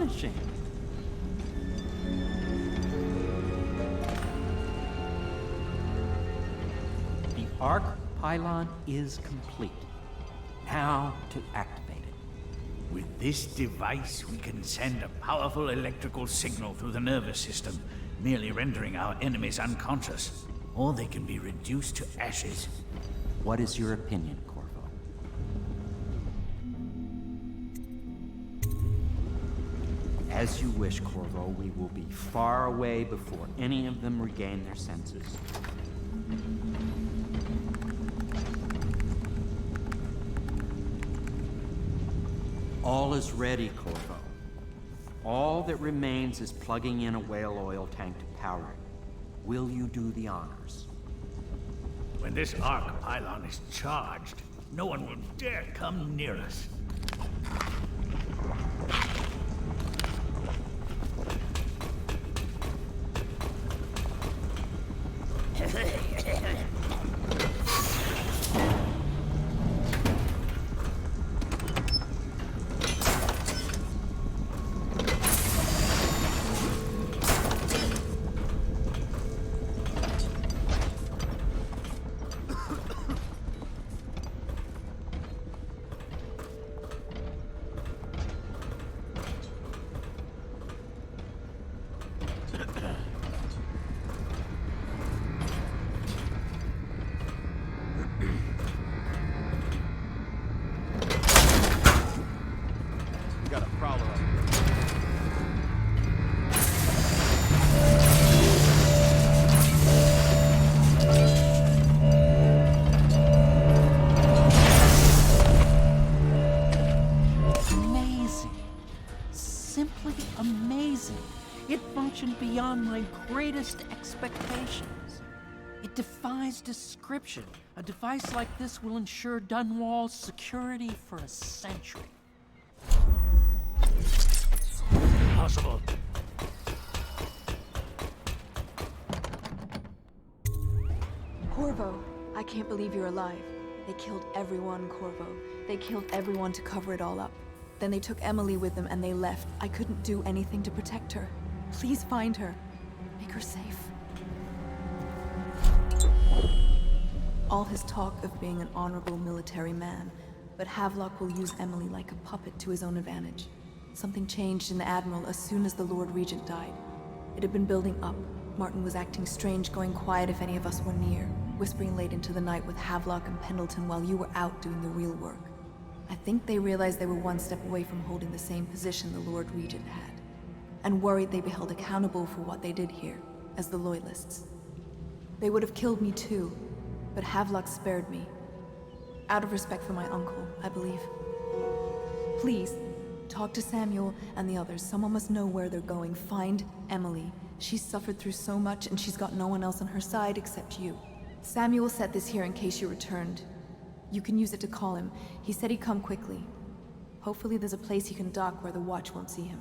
astonishing. The arc pylon is complete. Now to activate it. With this device, we can send a powerful electrical signal through the nervous system, merely rendering our enemies unconscious. Or they can be reduced to ashes. What is your opinion, Corvo? As you wish, Corvo. We will be far away before any of them regain their senses. All is ready, Corvo. All that remains is plugging in a whale oil tank to power it. Will you do the honors? When this arc pylon is charged, no one will dare come near us. Got a prowler up here. Amazing. Simply amazing. It functioned beyond my greatest expectations. It defies description. A device like this will ensure Dunwall's security for a century. Impossible. Corvo, I can't believe you're alive. They killed everyone, Corvo. They killed everyone to cover it all up. Then they took Emily with them and they left. I couldn't do anything to protect her. Please find her. Make her safe. All his talk of being an honorable military man, but Havelock will use Emily like a puppet to his own advantage. Something changed in the Admiral as soon as the Lord Regent died. It had been building up. Martin was acting strange, going quiet if any of us were near, whispering late into the night with Havelock and Pendleton while you were out doing the real work. I think they realized they were one step away from holding the same position the Lord Regent had, and worried they'd be held accountable for what they did here, as the Loyalists. They would have killed me too, but Havelock spared me. Out of respect for my uncle, I believe. Please, talk to Samuel and the others. Someone must know where they're going. Find Emily. She's suffered through so much and she's got no one else on her side except you. Samuel set this here in case you returned. You can use it to call him. He said he'd come quickly. Hopefully there's a place he can dock where the Watch won't see him.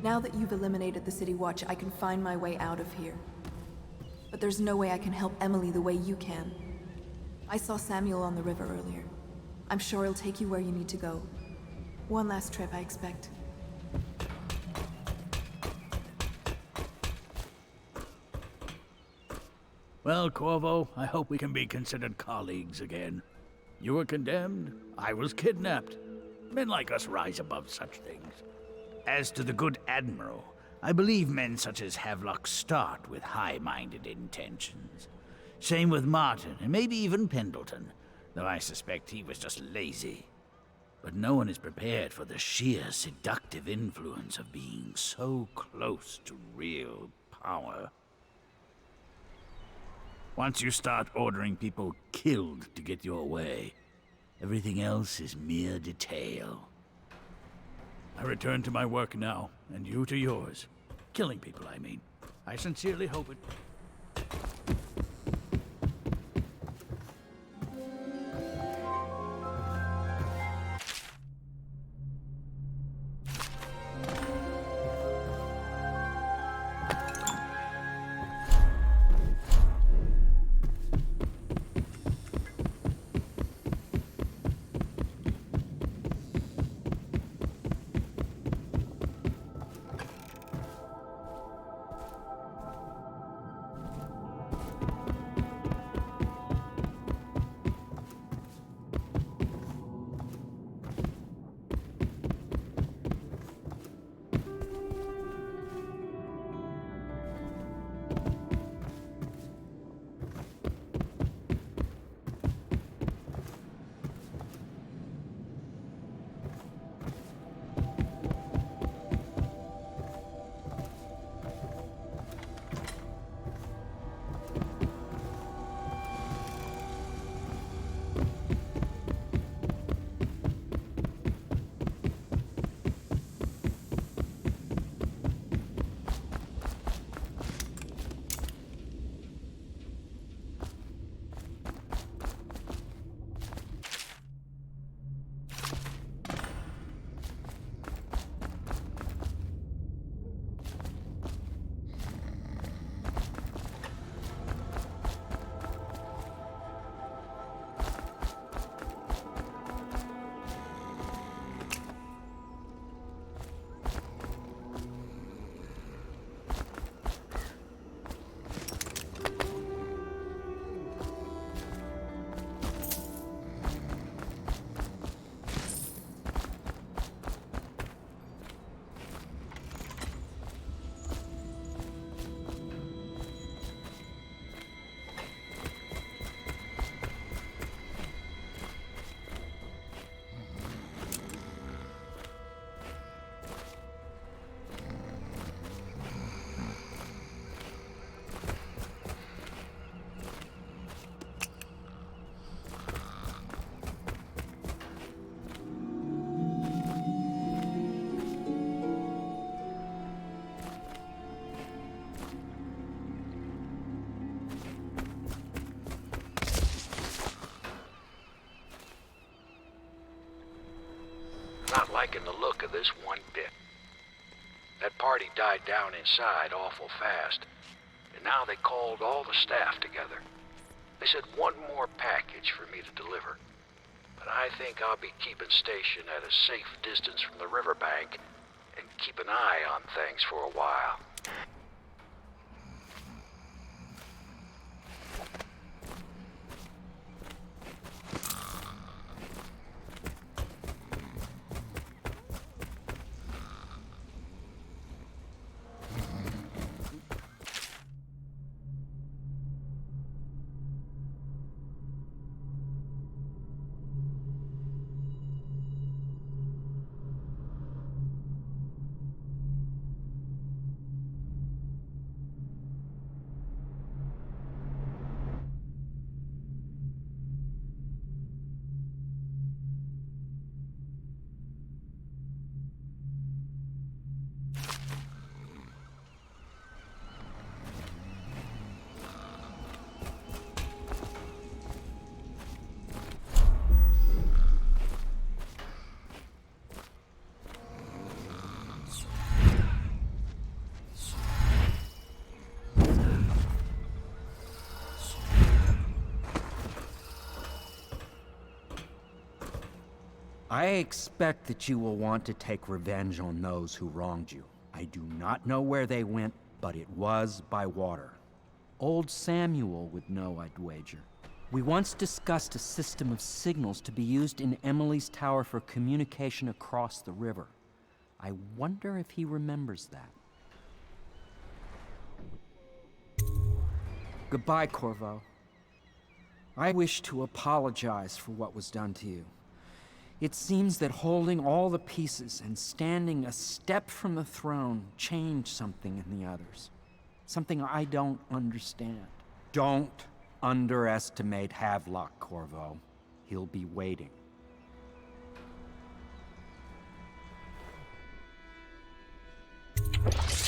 Now that you've eliminated the City Watch, I can find my way out of here. But there's no way I can help Emily the way you can. I saw Samuel on the river earlier. I'm sure he'll take you where you need to go. One last trip, I expect. Well, Corvo, I hope we can be considered colleagues again. You were condemned, I was kidnapped. Men like us rise above such things. As to the good Admiral, I believe men such as Havelock start with high-minded intentions. Same with Martin, and maybe even Pendleton, though I suspect he was just lazy. But no one is prepared for the sheer seductive influence of being so close to real power. Once you start ordering people killed to get your way, everything else is mere detail. I return to my work now, and you to yours. Killing people, I mean. I sincerely hope it... Not liking the look of this one bit. That party died down inside awful fast, and now they called all the staff together. They said one more package for me to deliver, but I think I'll be keeping station at a safe distance from the riverbank and keep an eye on things for a while. I expect that you will want to take revenge on those who wronged you. I do not know where they went, but it was by water. Old Samuel would know, I'd wager. We once discussed a system of signals to be used in Emily's tower for communication across the river. I wonder if he remembers that. Goodbye, Corvo. I wish to apologize for what was done to you. It seems that holding all the pieces and standing a step from the throne changed something in the others. Something I don't understand. Don't underestimate Havelock, Corvo. He'll be waiting.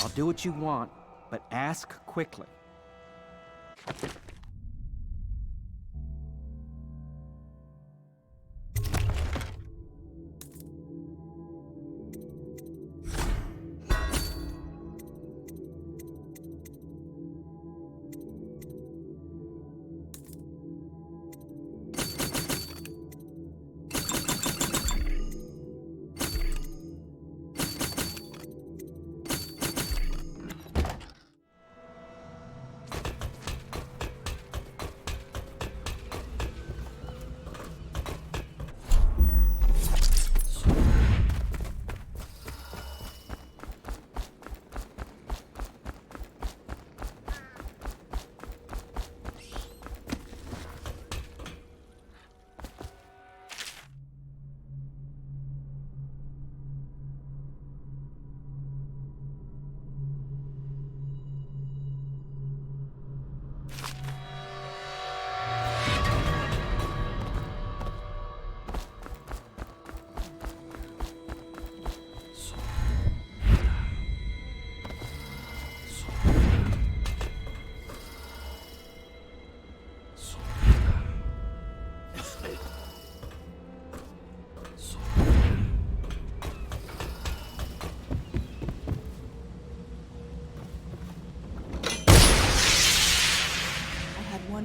I'll do what you want, but ask quickly.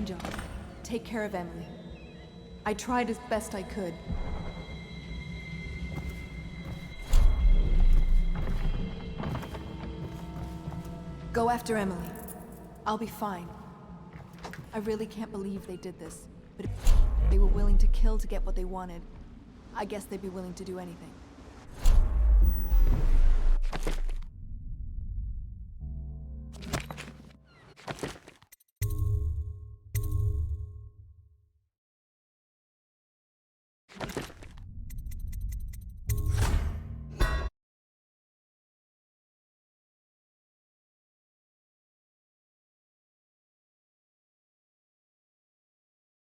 job. Take care of Emily. I tried as best I could. Go after Emily. I'll be fine. I really can't believe they did this, but if they were willing to kill to get what they wanted, I guess they'd be willing to do anything.